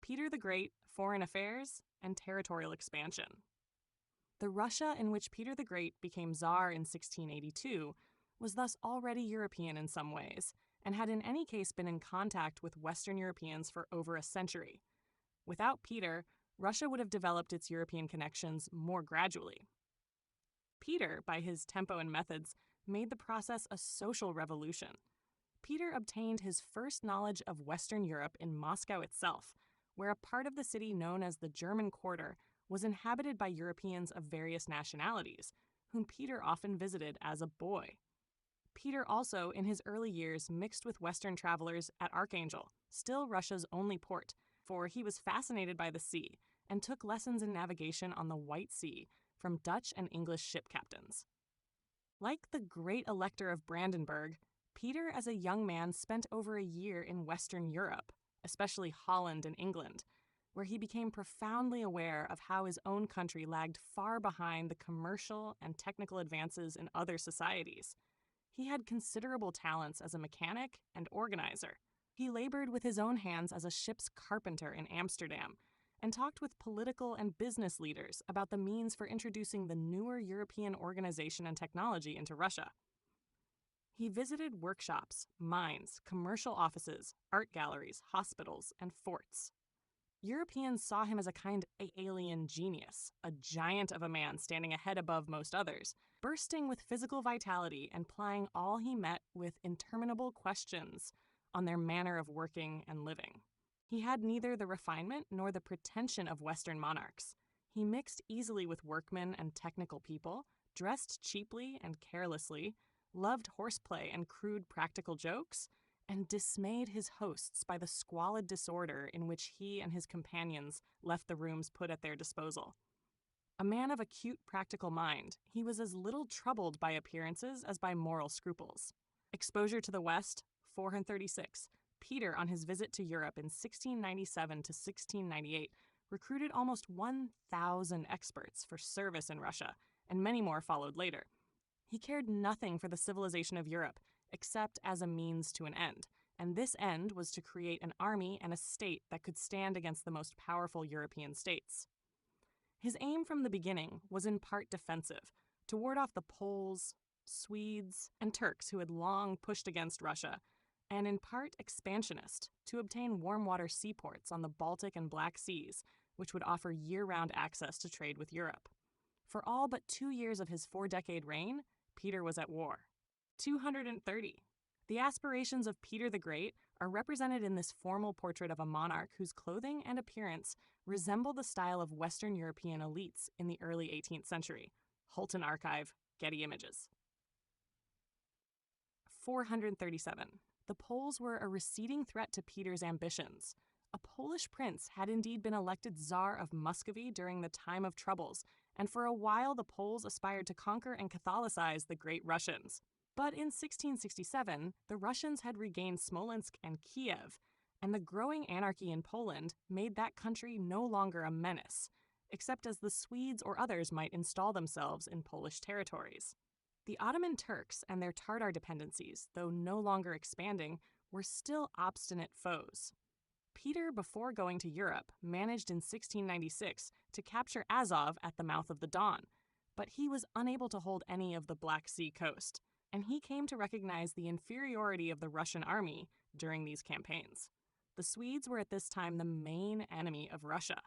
Peter the Great, Foreign Affairs, and Territorial Expansion. The Russia in which Peter the Great became Tsar in 1682 was thus already European in some ways, and had in any case been in contact with Western Europeans for over a century. Without Peter, Russia would have developed its European connections more gradually. Peter, by his tempo and methods, made the process a social revolution. Peter obtained his first knowledge of Western Europe in Moscow itself, where a part of the city known as the German Quarter was inhabited by Europeans of various nationalities, whom Peter often visited as a boy. Peter also, in his early years, mixed with Western travelers at Archangel, still Russia's only port, for he was fascinated by the sea and took lessons in navigation on the White Sea from Dutch and English ship captains. Like the great Elector of Brandenburg, Peter as a young man spent over a year in Western Europe, especially Holland and England, where he became profoundly aware of how his own country lagged far behind the commercial and technical advances in other societies. He had considerable talents as a mechanic and organizer. He labored with his own hands as a ship's carpenter in Amsterdam, and talked with political and business leaders about the means for introducing the newer European organization and technology into Russia. He visited workshops, mines, commercial offices, art galleries, hospitals, and forts. Europeans saw him as a kind of alien genius, a giant of a man standing a head above most others, bursting with physical vitality and plying all he met with interminable questions on their manner of working and living. He had neither the refinement nor the pretension of Western monarchs. He mixed easily with workmen and technical people, dressed cheaply and carelessly, loved horseplay and crude practical jokes, and dismayed his hosts by the squalid disorder in which he and his companions left the rooms put at their disposal. A man of acute practical mind, he was as little troubled by appearances as by moral scruples. Exposure to the West, 436. Peter, on his visit to Europe in 1697 to 1698, recruited almost 1,000 experts for service in Russia, and many more followed later. He cared nothing for the civilization of Europe, except as a means to an end, and this end was to create an army and a state that could stand against the most powerful European states. His aim from the beginning was in part defensive, to ward off the Poles, Swedes, and Turks who had long pushed against Russia, and in part expansionist, to obtain warm-water seaports on the Baltic and Black Seas, which would offer year-round access to trade with Europe. For all but 2 years of his 4-decade reign, Peter was at war. 230. The aspirations of Peter the Great are represented in this formal portrait of a monarch whose clothing and appearance resemble the style of Western European elites in the early 18th century. Holton Archive, Getty Images. 437. The Poles were a receding threat to Peter's ambitions. A Polish prince had indeed been elected Tsar of Muscovy during the time of troubles, and for a while the Poles aspired to conquer and Catholicize the Great Russians. But in 1667, the Russians had regained Smolensk and Kiev, and the growing anarchy in Poland made that country no longer a menace, except as the Swedes or others might install themselves in Polish territories. The Ottoman Turks and their Tatar dependencies, though no longer expanding, were still obstinate foes. Peter, before going to Europe, managed in 1696 to capture Azov at the mouth of the Don, but he was unable to hold any of the Black Sea coast, and he came to recognize the inferiority of the Russian army during these campaigns. The Swedes were at this time the main enemy of Russia.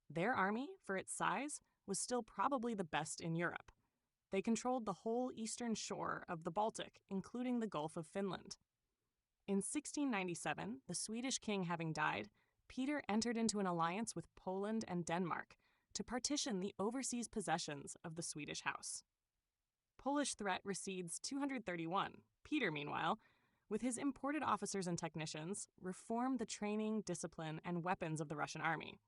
Their army, for its size, was still probably the best in Europe. They controlled the whole eastern shore of the Baltic, including the Gulf of Finland. In 1697, the Swedish king having died, Peter entered into an alliance with Poland and Denmark to partition the overseas possessions of the Swedish house. Polish threat recedes 231. Peter, meanwhile, with his imported officers and technicians, reformed the training, discipline, and weapons of the Russian army.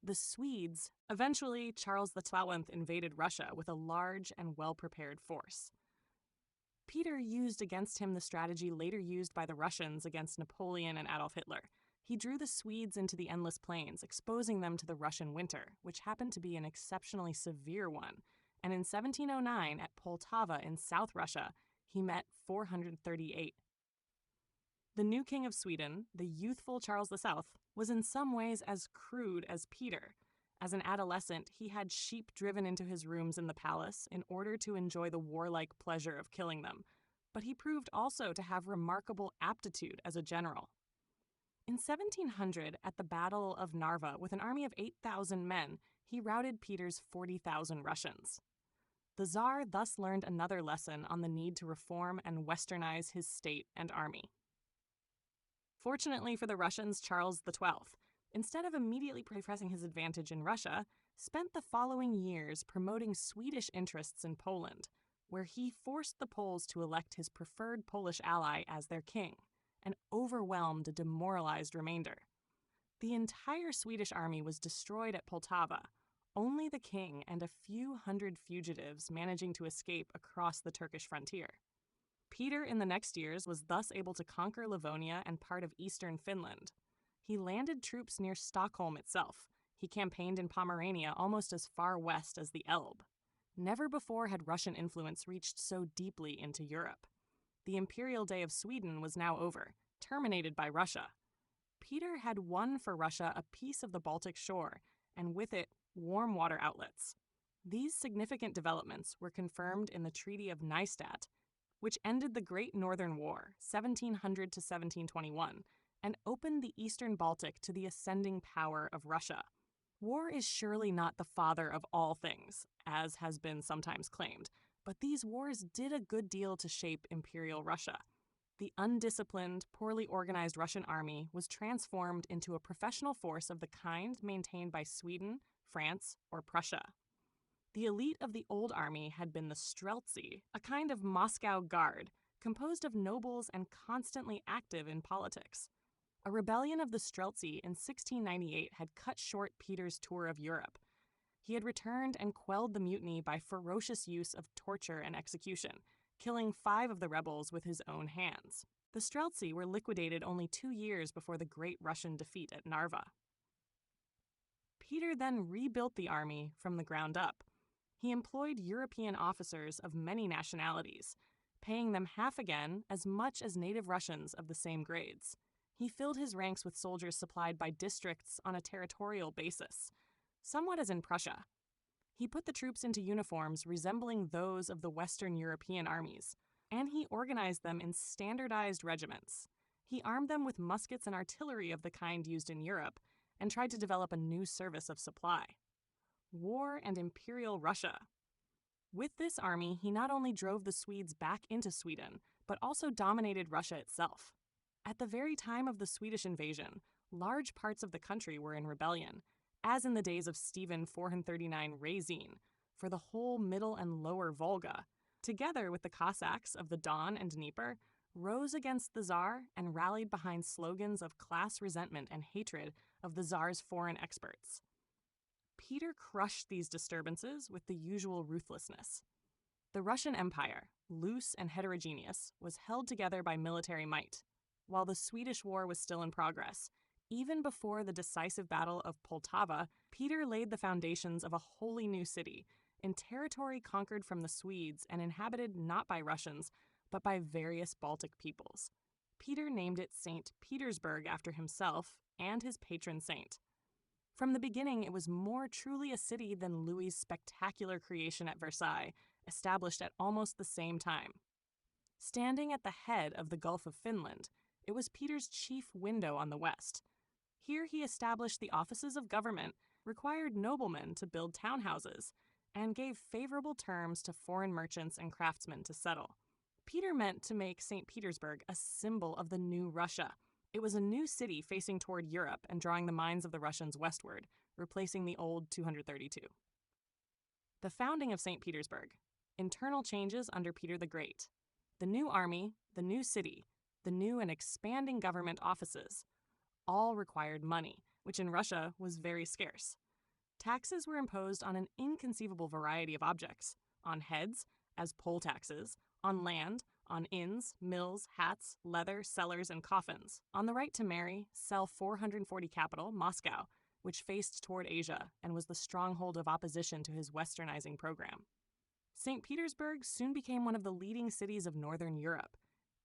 The Swedes, eventually Charles XII invaded Russia with a large and well-prepared force. Peter used against him the strategy later used by the Russians against Napoleon and Adolf Hitler. He drew the Swedes into the endless plains, exposing them to the Russian winter, which happened to be an exceptionally severe one. And in 1709, at Poltava in South Russia, he met 438. The new king of Sweden, the youthful Charles VII, was in some ways as crude as Peter. As an adolescent, he had sheep driven into his rooms in the palace in order to enjoy the warlike pleasure of killing them, but he proved also to have remarkable aptitude as a general. In 1700, at the Battle of Narva, with an army of 8,000 men, he routed Peter's 40,000 Russians. The Tsar thus learned another lesson on the need to reform and westernize his state and army. Fortunately for the Russians, Charles XII, instead of immediately pressing his advantage in Russia, spent the following years promoting Swedish interests in Poland, where he forced the Poles to elect his preferred Polish ally as their king, and overwhelmed a demoralized remainder. The entire Swedish army was destroyed at Poltava, only the king and a few hundred fugitives managing to escape across the Turkish frontier. Peter in the next years was thus able to conquer Livonia and part of eastern Finland. He landed troops near Stockholm itself. He campaigned in Pomerania almost as far west as the Elbe. Never before had Russian influence reached so deeply into Europe. The imperial day of Sweden was now over, terminated by Russia. Peter had won for Russia a piece of the Baltic shore, and with it, warm water outlets. These significant developments were confirmed in the Treaty of Neustadt, which ended the Great Northern War, 1700 to 1721, and opened the eastern Baltic to the ascending power of Russia. War is surely not the father of all things, as has been sometimes claimed, but these wars did a good deal to shape Imperial Russia. The undisciplined, poorly organized Russian army was transformed into a professional force of the kind maintained by Sweden, France, or Prussia. The elite of the old army had been the Streltsy, a kind of Moscow guard, composed of nobles and constantly active in politics. A rebellion of the Streltsy in 1698 had cut short Peter's tour of Europe. He had returned and quelled the mutiny by ferocious use of torture and execution, killing 5 of the rebels with his own hands. The Streltsy were liquidated only 2 years before the Great Russian defeat at Narva. Peter then rebuilt the army from the ground up. He employed European officers of many nationalities, paying them half again as much as native Russians of the same grades. He filled his ranks with soldiers supplied by districts on a territorial basis, somewhat as in Prussia. He put the troops into uniforms resembling those of the Western European armies, and he organized them in standardized regiments. He armed them with muskets and artillery of the kind used in Europe, and tried to develop a new service of supply. War and Imperial Russia. With this army, he not only drove the Swedes back into Sweden, but also dominated Russia itself. At the very time of the Swedish invasion, large parts of the country were in rebellion, as in the days of Stephen 439 Razine, for the whole middle and lower Volga, together with the Cossacks of the Don and Dnieper, rose against the Tsar and rallied behind slogans of class resentment and hatred of the Tsar's foreign experts. Peter crushed these disturbances with the usual ruthlessness. The Russian Empire, loose and heterogeneous, was held together by military might. While the Swedish War was still in progress, even before the decisive Battle of Poltava, Peter laid the foundations of a wholly new city, in territory conquered from the Swedes and inhabited not by Russians, but by various Baltic peoples. Peter named it St. Petersburg after himself and his patron saint. From the beginning, it was more truly a city than Louis's spectacular creation at Versailles, established at almost the same time. Standing at the head of the Gulf of Finland, it was Peter's chief window on the west. Here he established the offices of government, required noblemen to build townhouses, and gave favorable terms to foreign merchants and craftsmen to settle. Peter meant to make St. Petersburg a symbol of the new Russia. It was a new city facing toward Europe and drawing the minds of the Russians westward, replacing the old 232. The founding of St. Petersburg. Internal changes under Peter the Great. The new army, the new city, the new and expanding government offices. All required money, which in Russia was very scarce. Taxes were imposed on an inconceivable variety of objects, on heads, as poll taxes, on land, on inns, mills, hats, leather, cellars, and coffins, on the right to marry, sell 440 capital, Moscow, which faced toward Asia and was the stronghold of opposition to his westernizing program. St. Petersburg soon became one of the leading cities of Northern Europe.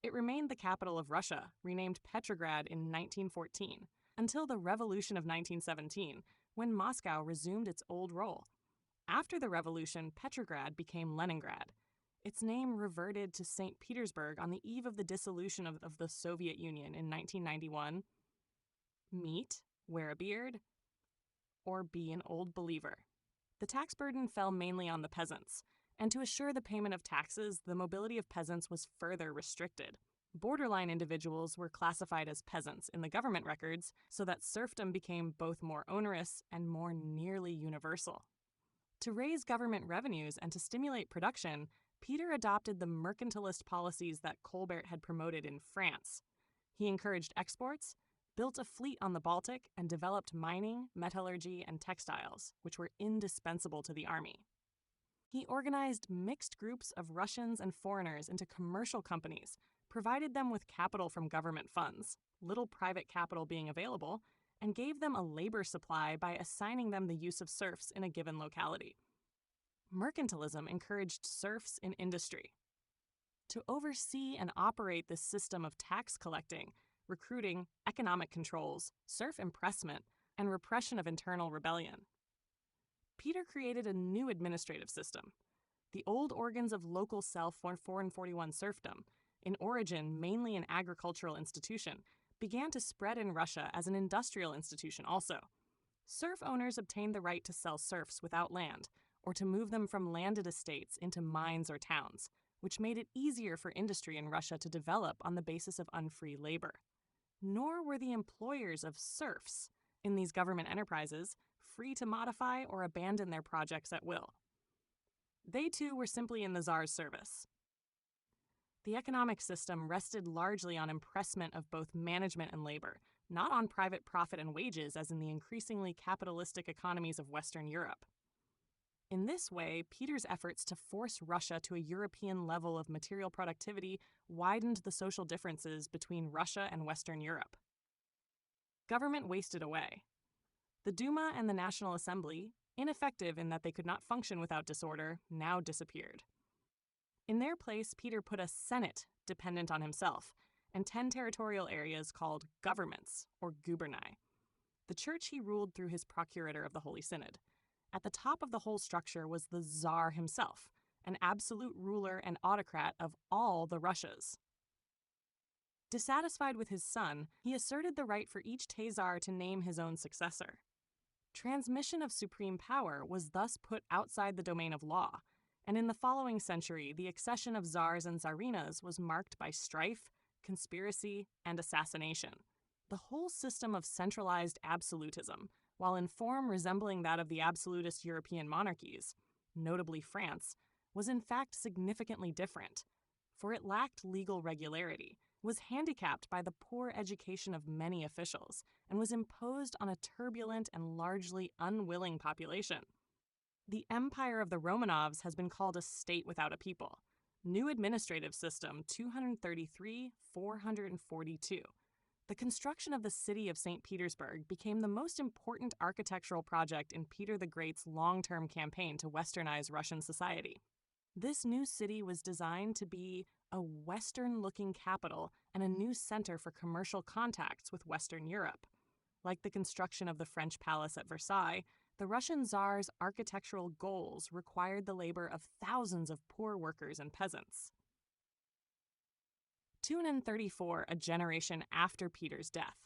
It remained the capital of Russia, renamed Petrograd in 1914, until the Revolution of 1917, when Moscow resumed its old role. After the revolution, Petrograd became Leningrad. Its name reverted to St. Petersburg on the eve of the dissolution of the Soviet Union in 1991. Meet, wear a beard, or be an old believer. The tax burden fell mainly on the peasants, and to assure the payment of taxes, the mobility of peasants was further restricted. Borderline individuals were classified as peasants in the government records, so that serfdom became both more onerous and more nearly universal. To raise government revenues and to stimulate production, Peter adopted the mercantilist policies that Colbert had promoted in France. He encouraged exports, built a fleet on the Baltic, and developed mining, metallurgy, and textiles, which were indispensable to the army. He organized mixed groups of Russians and foreigners into commercial companies, provided them with capital from government funds, little private capital being available, and gave them a labor supply by assigning them the use of serfs in a given locality. Mercantilism encouraged serfs in industry. To oversee and operate this system of tax collecting, recruiting, economic controls, serf impressment, and repression of internal rebellion, Peter created a new administrative system. The old organs of local self-441 serfdom, in origin mainly an agricultural institution, began to spread in Russia as an industrial institution also. Serf owners obtained the right to sell serfs without land, or to move them from landed estates into mines or towns, which made it easier for industry in Russia to develop on the basis of unfree labor. Nor were the employers of serfs in these government enterprises free to modify or abandon their projects at will. They too were simply in the Tsar's service. The economic system rested largely on impressment of both management and labor, not on private profit and wages as in the increasingly capitalistic economies of Western Europe. In this way, Peter's efforts to force Russia to a European level of material productivity widened the social differences between Russia and Western Europe. Government wasted away. The Duma and the National Assembly, ineffective in that they could not function without disorder, now disappeared. In their place, Peter put a Senate dependent on himself, and 10 territorial areas called governments, or guberni. The church he ruled through his procurator of the Holy Synod. At the top of the whole structure was the Tsar himself, an absolute ruler and autocrat of all the Russias. Dissatisfied with his son, he asserted the right for each Tsar to name his own successor. Transmission of supreme power was thus put outside the domain of law, and in the following century, the accession of Tsars and Tsarinas was marked by strife, conspiracy, and assassination. The whole system of centralized absolutism, while in form resembling that of the absolutist European monarchies, notably France, was in fact significantly different, for it lacked legal regularity, was handicapped by the poor education of many officials, and was imposed on a turbulent and largely unwilling population. The empire of the Romanovs has been called a state without a people. New Administrative System 233-442. The construction of the city of St. Petersburg became the most important architectural project in Peter the Great's long-term campaign to westernize Russian society. This new city was designed to be a Western-looking capital and a new center for commercial contacts with Western Europe. Like the construction of the French palace at Versailles, the Russian Tsar's architectural goals required the labor of thousands of poor workers and peasants. 234, a generation after Peter's death.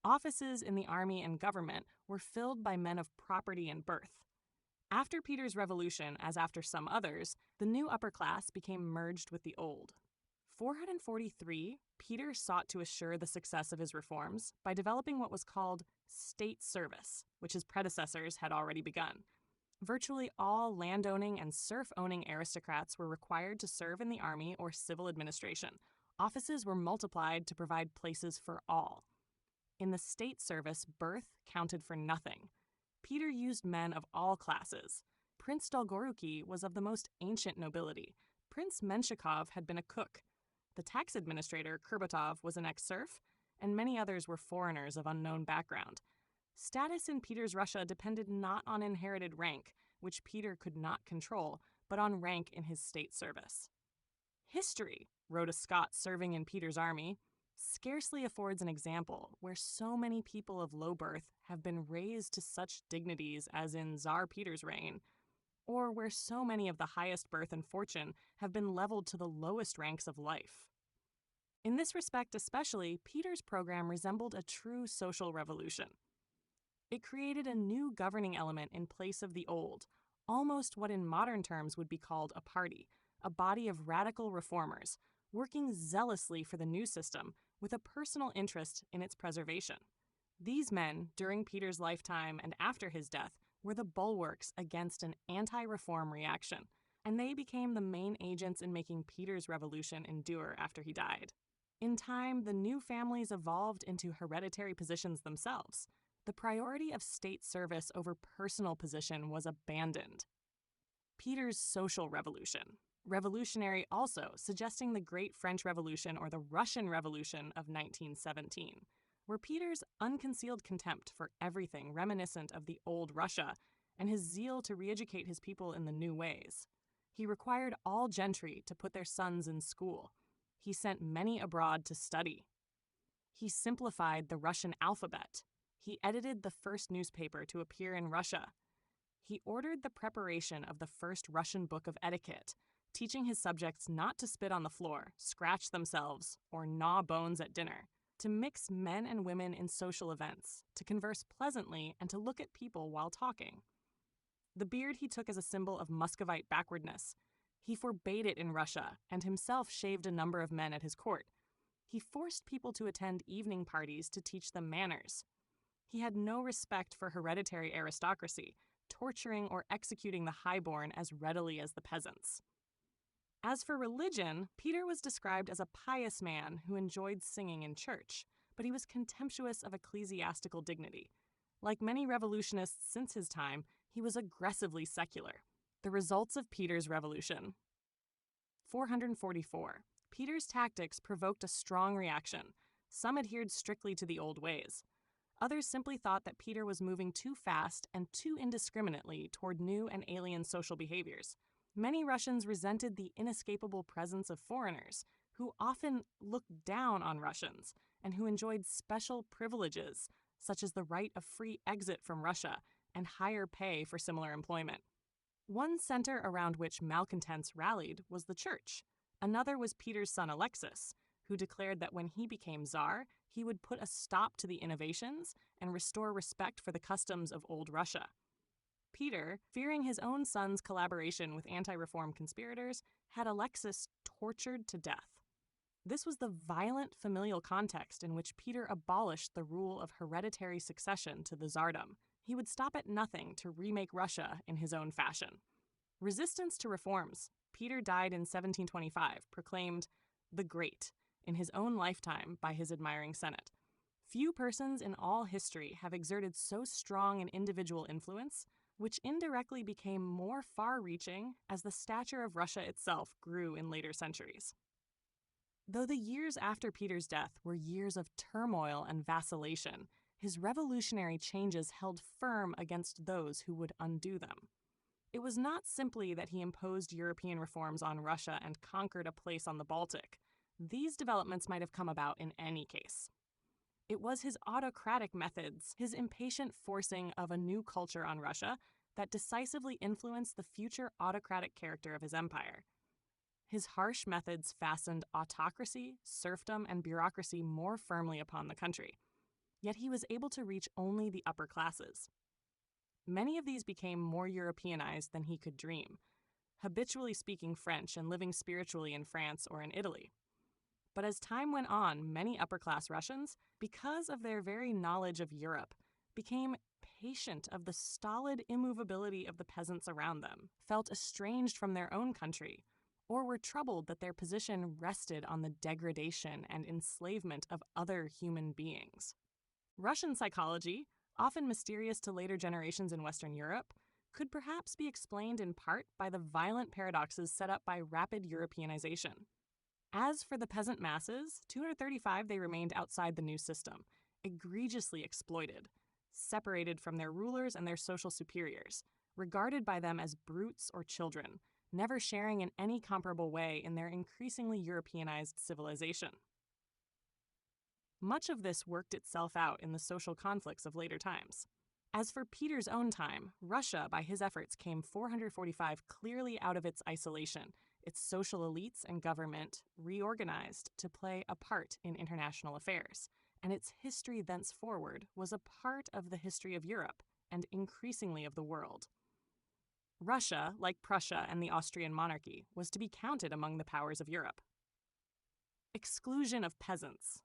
Offices in the army and government were filled by men of property and birth. After Peter's revolution, as after some others, the new upper class became merged with the old. 443, Peter sought to assure the success of his reforms by developing what was called state service, which his predecessors had already begun. Virtually all landowning and serf-owning aristocrats were required to serve in the army or civil administration. Offices were multiplied to provide places for all. In the state service, birth counted for nothing. Peter used men of all classes. Prince Dolgoruki was of the most ancient nobility. Prince Menshikov had been a cook. The tax administrator, Kurbatov, was an ex-serf, and many others were foreigners of unknown background. Status in Peter's Russia depended not on inherited rank, which Peter could not control, but on rank in his state service. History wrote a Scot serving in Peter's army, scarcely affords an example where so many people of low birth have been raised to such dignities as in Tsar Peter's reign, or where so many of the highest birth and fortune have been leveled to the lowest ranks of life. In this respect especially, Peter's program resembled a true social revolution. It created a new governing element in place of the old, almost what in modern terms would be called a party, a body of radical reformers, working zealously for the new system with a personal interest in its preservation. These men, during Peter's lifetime and after his death, were the bulwarks against an anti-reform reaction, and they became the main agents in making Peter's revolution endure after he died. In time, the new families evolved into hereditary positions themselves. The priority of state service over personal position was abandoned. Peter's social revolution. Revolutionary also, suggesting the Great French Revolution or the Russian Revolution of 1917, were Peter's unconcealed contempt for everything reminiscent of the old Russia and his zeal to re-educate his people in the new ways. He required all gentry to put their sons in school. He sent many abroad to study. He simplified the Russian alphabet. He edited the first newspaper to appear in Russia. He ordered the preparation of the first Russian book of etiquette, teaching his subjects not to spit on the floor, scratch themselves, or gnaw bones at dinner, to mix men and women in social events, to converse pleasantly, and to look at people while talking. The beard he took as a symbol of Muscovite backwardness. He forbade it in Russia, and himself shaved a number of men at his court. He forced people to attend evening parties to teach them manners. He had no respect for hereditary aristocracy, torturing or executing the highborn as readily as the peasants. As for religion, Peter was described as a pious man who enjoyed singing in church, but he was contemptuous of ecclesiastical dignity. Like many revolutionists since his time, he was aggressively secular. The results of Peter's revolution. 444. Peter's tactics provoked a strong reaction. Some adhered strictly to the old ways. Others simply thought that Peter was moving too fast and too indiscriminately toward new and alien social behaviors. Many Russians resented the inescapable presence of foreigners, who often looked down on Russians and who enjoyed special privileges, such as the right of free exit from Russia and higher pay for similar employment. One center around which malcontents rallied was the church. Another was Peter's son Alexis, who declared that when he became Tsar, he would put a stop to the innovations and restore respect for the customs of old Russia. Peter, fearing his own son's collaboration with anti-reform conspirators, had Alexis tortured to death. This was the violent familial context in which Peter abolished the rule of hereditary succession to the Tsardom. He would stop at nothing to remake Russia in his own fashion. Resistance to reforms. Peter died in 1725, proclaimed the Great in his own lifetime by his admiring Senate. Few persons in all history have exerted so strong an individual influence, which indirectly became more far-reaching as the stature of Russia itself grew in later centuries. Though the years after Peter's death were years of turmoil and vacillation, his revolutionary changes held firm against those who would undo them. It was not simply that he imposed European reforms on Russia and conquered a place on the Baltic. These developments might have come about in any case. It was his autocratic methods, his impatient forcing of a new culture on Russia, that decisively influenced the future autocratic character of his empire. His harsh methods fastened autocracy, serfdom, and bureaucracy more firmly upon the country. Yet he was able to reach only the upper classes. Many of these became more Europeanized than he could dream, habitually speaking French and living spiritually in France or in Italy. But as time went on, many upper-class Russians, because of their very knowledge of Europe, became patient of the stolid immovability of the peasants around them, felt estranged from their own country, or were troubled that their position rested on the degradation and enslavement of other human beings. Russian psychology, often mysterious to later generations in Western Europe, could perhaps be explained in part by the violent paradoxes set up by rapid Europeanization. As for the peasant masses, 235 they remained outside the new system, egregiously exploited, separated from their rulers and their social superiors, regarded by them as brutes or children, never sharing in any comparable way in their increasingly Europeanized civilization. Much of this worked itself out in the social conflicts of later times. As for Peter's own time, Russia, by his efforts, came 445 clearly out of its isolation, its social elites and government reorganized to play a part in international affairs, and its history thenceforward was a part of the history of Europe and increasingly of the world. Russia, like Prussia and the Austrian monarchy, was to be counted among the powers of Europe. Exclusion of peasants.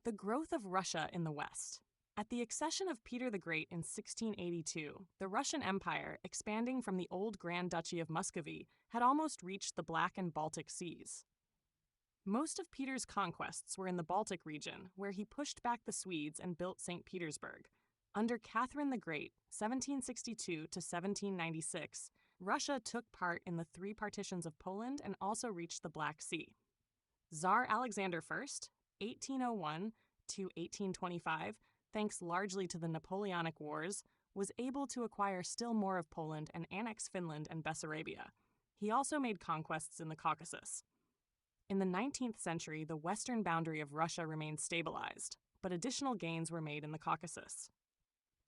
The growth of Russia in the West. At the accession of Peter the Great in 1682, the Russian Empire, expanding from the old Grand Duchy of Muscovy, had almost reached the Black and Baltic Seas. Most of Peter's conquests were in the Baltic region, where he pushed back the Swedes and built St. Petersburg. Under Catherine the Great, 1762 to 1796, Russia took part in the three partitions of Poland and also reached the Black Sea. Tsar Alexander I, 1801 to 1825, thanks largely to the Napoleonic Wars, was able to acquire still more of Poland and annex Finland and Bessarabia. He also made conquests in the Caucasus. In the 19th century, the western boundary of Russia remained stabilized, but additional gains were made in the Caucasus.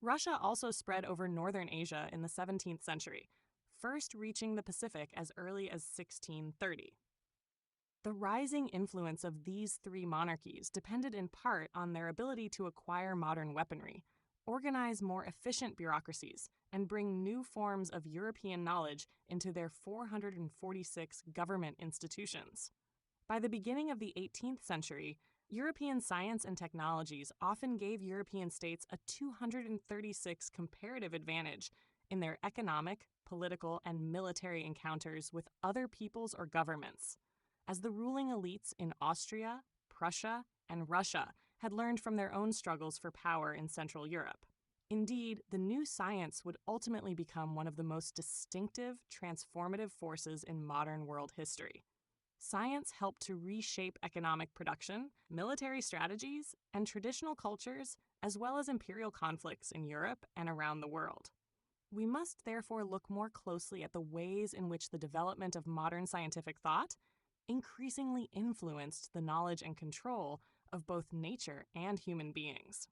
Russia also spread over northern Asia in the 17th century, first reaching the Pacific as early as 1630. The rising influence of these three monarchies depended in part on their ability to acquire modern weaponry, organize more efficient bureaucracies, and bring new forms of European knowledge into their 446 government institutions. By the beginning of the 18th century, European science and technologies often gave European states a 236 comparative advantage in their economic, political, and military encounters with other peoples or governments, as the ruling elites in Austria, Prussia, and Russia had learned from their own struggles for power in Central Europe. Indeed, the new science would ultimately become one of the most distinctive, transformative forces in modern world history. Science helped to reshape economic production, military strategies, and traditional cultures, as well as imperial conflicts in Europe and around the world. We must therefore look more closely at the ways in which the development of modern scientific thought increasingly influenced the knowledge and control of both nature and human beings.